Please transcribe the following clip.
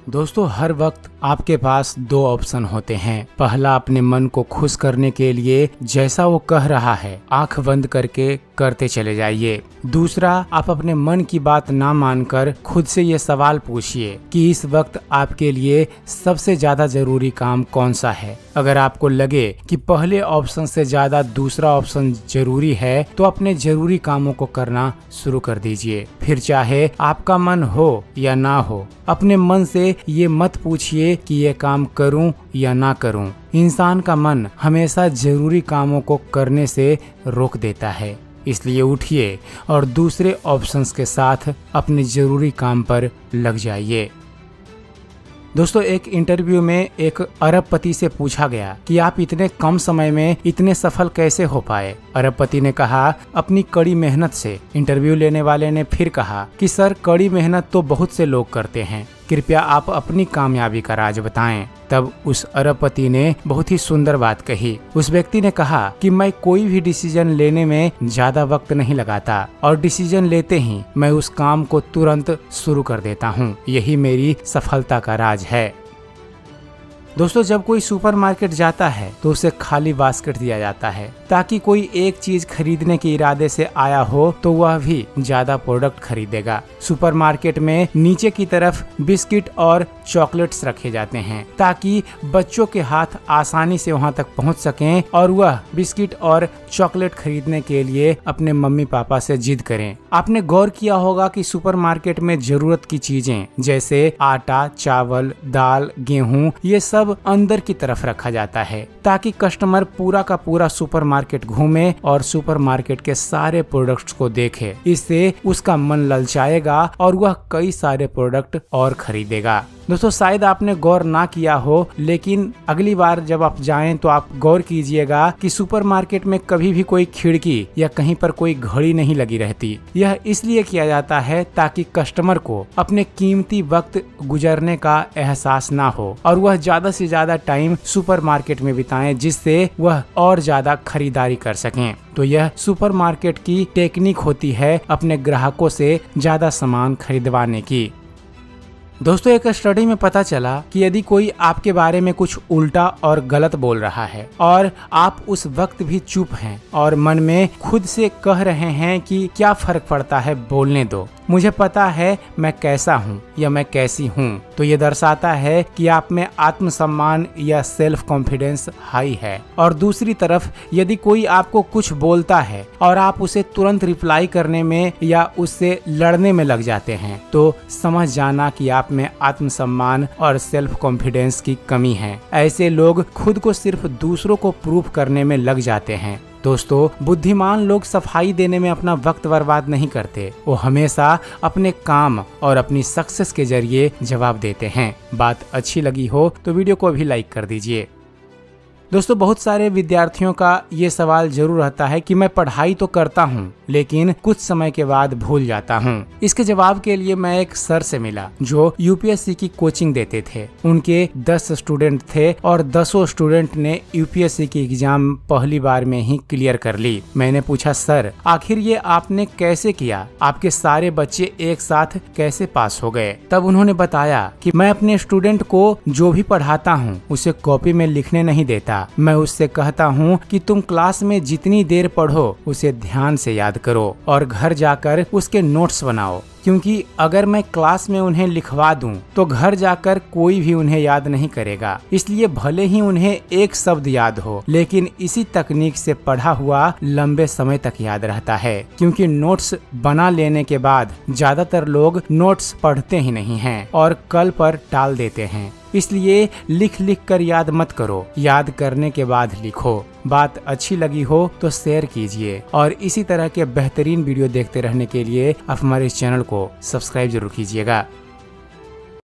दोस्तों, हर वक्त आपके पास दो ऑप्शन होते हैं। पहला, अपने मन को खुश करने के लिए जैसा वो कह रहा है आंख बंद करके करते चले जाइए। दूसरा, आप अपने मन की बात ना मानकर खुद से ये सवाल पूछिए कि इस वक्त आपके लिए सबसे ज्यादा जरूरी काम कौन सा है। अगर आपको लगे कि पहले ऑप्शन से ज्यादा दूसरा ऑप्शन जरूरी है तो अपने जरूरी कामों को करना शुरू कर दीजिए। फिर चाहे आपका मन हो या ना हो, अपने मन से ये मत पूछिए कि ये काम करूं या ना करूं। इंसान का मन हमेशा जरूरी कामों को करने से रोक देता है। इसलिए उठिए और दूसरे ऑप्शंस के साथ अपने जरूरी काम पर लग जाइए। दोस्तों, एक इंटरव्यू में एक अरबपति से पूछा गया कि आप इतने कम समय में इतने सफल कैसे हो पाए। अरबपति ने कहा, अपनी कड़ी मेहनत से। इंटरव्यू लेने वाले ने फिर कहा कि सर, कड़ी मेहनत तो बहुत से लोग करते हैं, कृपया आप अपनी कामयाबी का राज बताएं। तब उस अरबपति ने बहुत ही सुंदर बात कही। उस व्यक्ति ने कहा कि मैं कोई भी डिसीजन लेने में ज्यादा वक्त नहीं लगाता और डिसीजन लेते ही मैं उस काम को तुरंत शुरू कर देता हूँ। यही मेरी सफलता का राज है। दोस्तों, जब कोई सुपरमार्केट जाता है तो उसे खाली बास्केट दिया जाता है ताकि कोई एक चीज खरीदने के इरादे से आया हो तो वह भी ज्यादा प्रोडक्ट खरीदेगा। सुपरमार्केट में नीचे की तरफ बिस्किट और चॉकलेट्स रखे जाते हैं ताकि बच्चों के हाथ आसानी से वहां तक पहुंच सकें और वह बिस्किट और चॉकलेट खरीदने के लिए अपने मम्मी पापा से जिद करें। आपने गौर किया होगा कि सुपरमार्केट में जरूरत की चीजें जैसे आटा, चावल, दाल, गेहूं, ये सब अंदर की तरफ रखा जाता है ताकि कस्टमर पूरा का पूरा सुपरमार्केट घूमे और सुपरमार्केट के सारे प्रोडक्ट्स को देखे। इससे उसका मन ललचाएगा और वह कई सारे प्रोडक्ट और खरीदेगा। दोस्तों, शायद आपने गौर ना किया हो, लेकिन अगली बार जब आप जाएं तो आप गौर कीजिएगा कि सुपरमार्केट में कभी भी कोई खिड़की या कहीं पर कोई घड़ी नहीं लगी रहती। यह इसलिए किया जाता है ताकि कस्टमर को अपने कीमती वक्त गुजरने का एहसास ना हो और वह ज्यादा से ज्यादा टाइम सुपरमार्केट में बिताएं, जिससे वह और ज्यादा खरीदारी कर सकें। तो यह सुपरमार्केट की टेक्निक होती है अपने ग्राहकों से ज्यादा सामान खरीदवाने की। दोस्तों, एक स्टडी में पता चला कि यदि कोई आपके बारे में कुछ उल्टा और गलत बोल रहा है और आप उस वक्त भी चुप हैं और मन में खुद से कह रहे हैं कि क्या फर्क पड़ता है, बोलने दो, मुझे पता है मैं कैसा हूँ या मैं कैसी हूँ, तो ये दर्शाता है कि आप में आत्मसम्मान या सेल्फ कॉन्फिडेंस हाई है। और दूसरी तरफ यदि कोई आपको कुछ बोलता है और आप उसे तुरंत रिप्लाई करने में या उससे लड़ने में लग जाते हैं तो समझ जाना कि आप में आत्मसम्मान और सेल्फ कॉन्फिडेंस की कमी है। ऐसे लोग खुद को सिर्फ दूसरों को प्रूव करने में लग जाते हैं। दोस्तों, बुद्धिमान लोग सफाई देने में अपना वक्त बर्बाद नहीं करते, वो हमेशा अपने काम और अपनी सक्सेस के जरिए जवाब देते हैं। बात अच्छी लगी हो तो वीडियो को भी लाइक कर दीजिए। दोस्तों, बहुत सारे विद्यार्थियों का ये सवाल जरूर रहता है कि मैं पढ़ाई तो करता हूँ लेकिन कुछ समय के बाद भूल जाता हूँ। इसके जवाब के लिए मैं एक सर से मिला जो यूपीएससी की कोचिंग देते थे। उनके 10 स्टूडेंट थे और 10 स्टूडेंट ने यूपीएससी की एग्जाम पहली बार में ही क्लियर कर ली। मैंने पूछा, सर आखिर ये आपने कैसे किया, आपके सारे बच्चे एक साथ कैसे पास हो गए? तब उन्होंने बताया कि मैं अपने स्टूडेंट को जो भी पढ़ाता हूँ उसे कॉपी में लिखने नहीं देता। मैं उससे कहता हूँ कि तुम क्लास में जितनी देर पढ़ो उसे ध्यान से याद करो और घर जाकर उसके नोट्स बनाओ, क्योंकि अगर मैं क्लास में उन्हें लिखवा दूं तो घर जाकर कोई भी उन्हें याद नहीं करेगा। इसलिए भले ही उन्हें एक शब्द याद हो, लेकिन इसी तकनीक से पढ़ा हुआ लंबे समय तक याद रहता है, क्योंकि नोट्स बना लेने के बाद ज्यादातर लोग नोट्स पढ़ते ही नहीं हैं और कल पर टाल देते हैं। इसलिए लिख लिख कर याद मत करो, याद करने के बाद लिखो। बात अच्छी लगी हो तो शेयर कीजिए और इसी तरह के बेहतरीन वीडियो देखते रहने के लिए आप हमारे इस चैनल को सब्सक्राइब जरूर कीजिएगा।